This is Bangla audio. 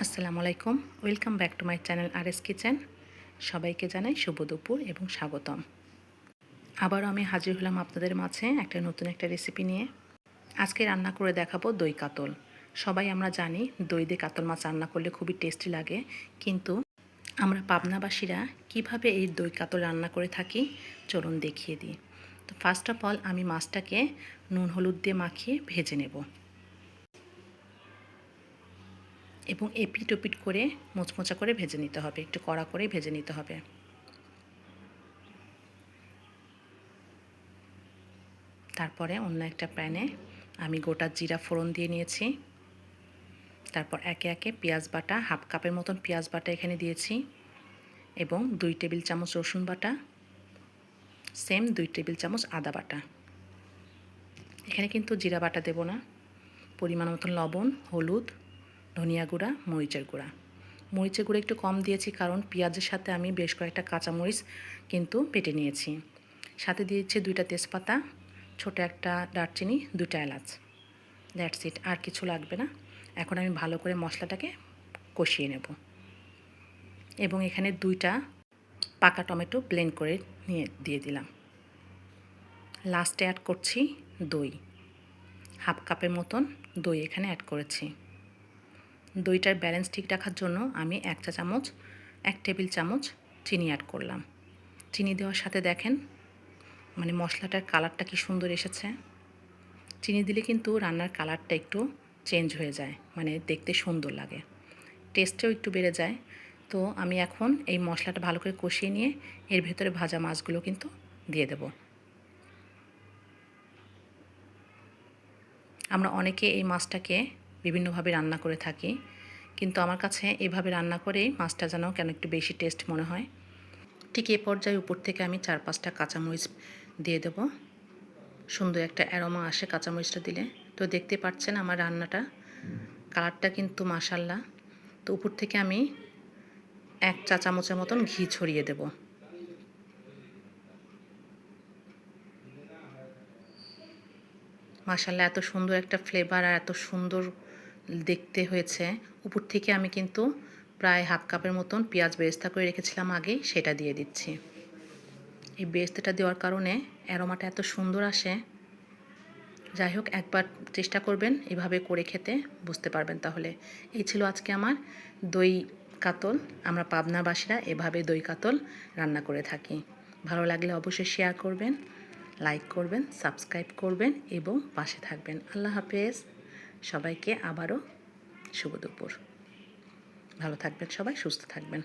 আসসালামু আলাইকুম, welcome back to my channel RS kitchen. সবাইকে জানাই শুভ দুপুর এবং স্বাগতম। আবারও আমি হাজির হলাম আপনাদের মাঝে নতুন একটা রেসিপি নিয়ে। আজকে রান্না করে দেখাবো দই কাতল। সবাই আমরা জানি দই দিয়ে কাতল মাছ রান্না করলে খুবই টেস্টি লাগে, কিন্তু আমরা পাবনাবাসীরা কিভাবে এই দই কাতল রান্না করে থাকি চলুন দেখিয়ে দিই। তো ফার্স্ট অফ অল আমি মাছটাকে নুন হলুদ দিয়ে মাখিয়ে ভেজে নেব এবং এপিট ওপিট করে মোচমোচা করে ভেজে নিতে হবে, একটু কড়া করে ভেজে নিতে হবে। তারপরে অন্য একটা প্যানে আমি গোটা জিরা ফোড়ন দিয়ে নিয়েছি। তারপর একে একে পেঁয়াজ বাটা, হাফ কাপের মতন পেঁয়াজ বাটা এখানে দিয়েছি এবং 2 টেবিল চামচ রসুন বাটা, সেম 2 টেবিল চামচ আদা বাটা। এখানে কিন্তু জিরা বাটা দেব না। পরিমাণ মতন লবণ, হলুদ, ধনিয়া গুঁড়া, মরিচের গুঁড়া। মরিচের গুঁড়া একটু কম দিয়েছি কারণ পেঁয়াজের সাথে আমি বেশ কয়েকটা কাঁচামরিচ কিন্তু বেটে নিয়েছি। সাথে দিয়েছি 2টা তেজপাতা, ছোটো একটা দারচিনি, 2টা এলাচ। দ্যাটস ইট, আর কিছু লাগবে না। এখন আমি ভালো করে মশলাটাকে কষিয়ে নেব এবং এখানে 2টা পাকা টমেটো ব্লেন্ড করে দিয়ে দিলাম। লাস্টে অ্যাড করছি দই, হাফ কাপের মতন দই এখানে অ্যাড করেছি। দইটার ব্যালেন্স ঠিক রাখার জন্য আমি 1 টেবিল চামচ চিনি অ্যাড করলাম। চিনি দেওয়ার সাথে দেখেন মশলাটার কালারটা কি সুন্দর এসেছে। চিনি দিলে কিন্তু রান্নার কালারটা একটু চেঞ্জ হয়ে যায়, দেখতে সুন্দর লাগে, টেস্টও একটু বেড়ে যায়। তো আমি এখন এই মশলাটা ভালো করে কষিয়ে নিয়ে এর ভেতরে ভাজা মাছগুলো কিন্তু দিয়ে দেব। আমরা অনেকে এই মাছটাকে বিভিন্নভাবে রান্না করে থাকি, কিন্তু আমার কাছে এভাবে রান্না করেই মাছটা যেন কেন একটু বেশি টেস্ট মনে হয়। ঠিক এই পর্যায়ে উপর থেকে আমি 4-5টা কাঁচামরিচ দিয়ে দেব। সুন্দর একটা অ্যারোমা আসে কাঁচামরিচটা দিলে। তো দেখতে পাচ্ছেন আমার রান্নাটা কালারটা কিন্তু মাশাআল্লাহ। তো উপর থেকে আমি 1 চা চামচের মতন ঘি ছড়িয়ে দেব। মাশাআল্লাহ, এত সুন্দর একটা ফ্লেভার আর এত সুন্দর দেখতে হয়েছে। উপর থেকে আমি কিন্তু প্রায় হাফ কাপের মতন পেঁয়াজ বেরেস্তা করে রেখেছিলাম আগেই, সেটা দিয়ে দিচ্ছি। এই বেরেস্তাটা দেওয়ার কারণে অ্যারোমাটা এত সুন্দর আসে। যাই হোক, একবার চেষ্টা করবেন এভাবে করে খেতে, বুঝতে পারবেন তাহলে। এই ছিল আজকে আমার দই কাতল। আমরা পাবনাবাসীরা এভাবে দই কাতল রান্না করে থাকি। ভালো লাগলে অবশ্যই শেয়ার করবেন, লাইক করবেন, সাবস্ক্রাইব করবেন এবং পাশে থাকবেন। আল্লাহ হাফেজ। সবাইকে আবারও শুভ দুপুর। ভালো থাকবেন সবাই, সুস্থ থাকবেন।